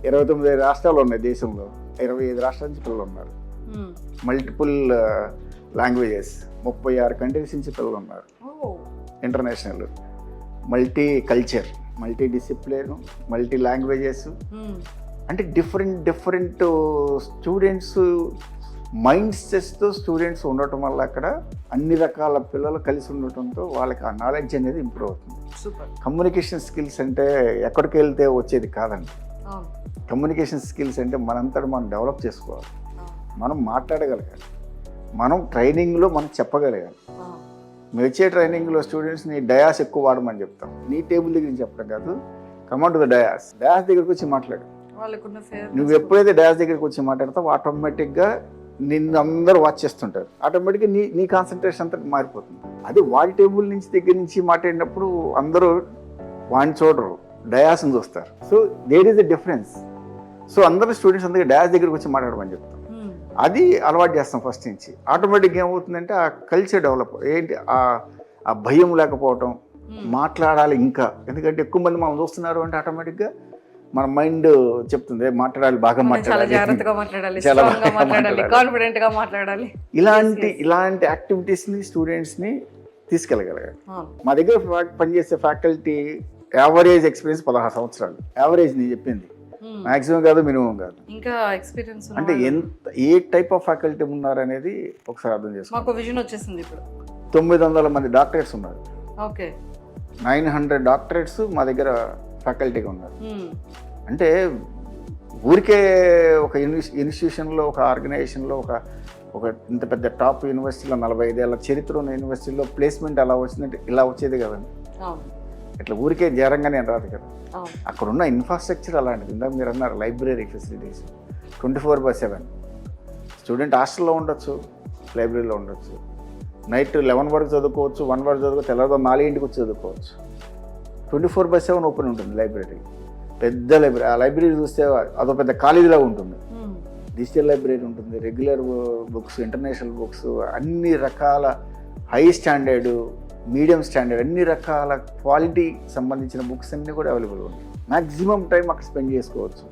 29 రాష్ట్రాలు ఉన్నాయి దేశంలో, 25 రాష్ట్రాల నుంచి పిల్లలు ఉన్నారు. మల్టిపుల్ లాంగ్వేజెస్, 36 కంట్రీస్ నుంచి పిల్లలు ఉన్నారు. International, multi culture, multi discipline, multi languages. అంటే డిఫరెంట్ స్టూడెంట్స్ మైండ్ సెట్స్తో స్టూడెంట్స్ ఉండటం వల్ల అక్కడ అన్ని రకాల పిల్లలు కలిసి ఉండటంతో వాళ్ళకి ఆ నాలెడ్జ్ అనేది ఇంప్రూవ్ అవుతుంది. కమ్యూనికేషన్ స్కిల్స్ అంటే ఎక్కడికి వెళ్తే వచ్చేది కాదండి. కమ్యూనికేషన్ స్కిల్స్ అంటే మనంతటా మనం డెవలప్ చేసుకోవాలి. మనం మాట్లాడగలగాలి, మనం ట్రైనింగ్లో మనం చెప్పగలగాలి. మీరు వచ్చే ట్రైనింగ్లో స్టూడెంట్స్ని డయాస్ ఎక్కువ వాడమని చెప్తాం. నీ టేబుల్ దగ్గర నుంచి చెప్పడం కాదు, కమాండ్ టు ద డయాస్ దగ్గరికి వచ్చి మాట్లాడు. నువ్వు ఎప్పుడైతే డయాస్ దగ్గరికి వచ్చి మాట్లాడతావు ఆటోమేటిక్గా నిన్ను అందరూ వాచ్ చేస్తుంటారు. ఆటోమేటిక్గా నీ కాన్సన్ట్రేషన్ అంతా మారిపోతుంది. అది వాడి టేబుల్ నుంచి దగ్గర నుంచి మాట్లాడినప్పుడు అందరూ వాడిని చూడరు, డయాస్ని చూస్తారు. So there is a difference. So అందరూ స్టూడెంట్స్ అందరికీ డయాస్ దగ్గరికి వచ్చి మాట్లాడమని చెప్తాం. అది అలవాటు చేస్తాం ఫస్ట్ నుంచి. ఆటోమేటిక్గా ఏమవుతుందంటే ఆ కల్చర్ డెవలప్ ఏంటి, ఆ భయం లేకపోవటం, మాట్లాడాలి ఇంకా. ఎందుకంటే ఎక్కువ మంది మనం చూస్తున్నారు అంటే ఆటోమేటిక్గా మన మైండ్ చెప్తుంది మాట్లాడాలి, బాగా మాట్లాడాలి, కాన్ఫిడెంట్ గా మాట్లాడాలి. ఇలాంటి యాక్టివిటీస్ని స్టూడెంట్స్ని తీసుకెళ్ళగలగాలి. మా దగ్గర పనిచేసే ఫ్యాకల్టీ యావరేజ్ ఎక్స్పీరియన్స్ 16 సంవత్సరాలు. యావరేజ్ నేను చెప్పింది, మాక్సిమం కాదు, మినిమం కాదు. ఇంకా ఎక్స్పీరియన్స్ అంటే ఏ టైప్ ఆఫ్ ఫ్యాకల్టీ ఉన్నారనేది ఒకసారి అర్థం చేసుకో. మాకు విజన్ వచ్చేసింది. ఇప్పుడు 900 మంది డాక్టరేట్స్ ఉన్నారు. ఓకే, 900 డాక్టరేట్స్ మా దగ్గర ఫ్యాకల్టీగా ఉన్నారు. అంటే ఊరికే ఒక ఇన్స్టిట్యూషన్లో, ఒక ఆర్గనైజేషన్లో, ఒక ఇంత పెద్ద టాప్ యూనివర్సిటీలో 45 ఏళ్ళ చరిత్ర ఉన్న యూనివర్సిటీలో ప్లేస్మెంట్ అలా వచ్చిందంటే ఇలా వచ్చేది కదండి. ఇట్లా ఊరికే జరంగానే రాదు కదా. అక్కడ ఉన్న ఇన్ఫ్రాస్ట్రక్చర్ అలాంటిది. ఇందాక మీరు అన్నారు లైబ్రరీ ఫెసిలిటీస్ 24/7. స్టూడెంట్ హాస్టల్లో ఉండొచ్చు, లైబ్రరీలో ఉండొచ్చు. నైట్ 11 వరకు చదువుకోవచ్చు, 1 వరకు చదువుకో, తెల్లవారు 4 వచ్చి చదువుకోవచ్చు. 24/7 ఓపెన్ ఉంటుంది లైబ్రరీ. పెద్ద లైబ్రరీ. ఆ లైబ్రరీ చూస్తే అదో పెద్ద కాలేజీలా ఉంటుంది. డిజిటల్ లైబ్రరీ ఉంటుంది, రెగ్యులర్ బుక్స్, ఇంటర్నేషనల్ బుక్స్, అన్ని రకాల హై స్టాండర్డ్, మీడియం స్టాండర్డ్, అన్ని రకాల క్వాలిటీ సంబంధించిన బుక్స్ అన్నీ కూడా అవైలబుల్ ఉన్నాయి. మ్యాక్సిమం టైం అక్కడ స్పెండ్ చేసుకోవచ్చు.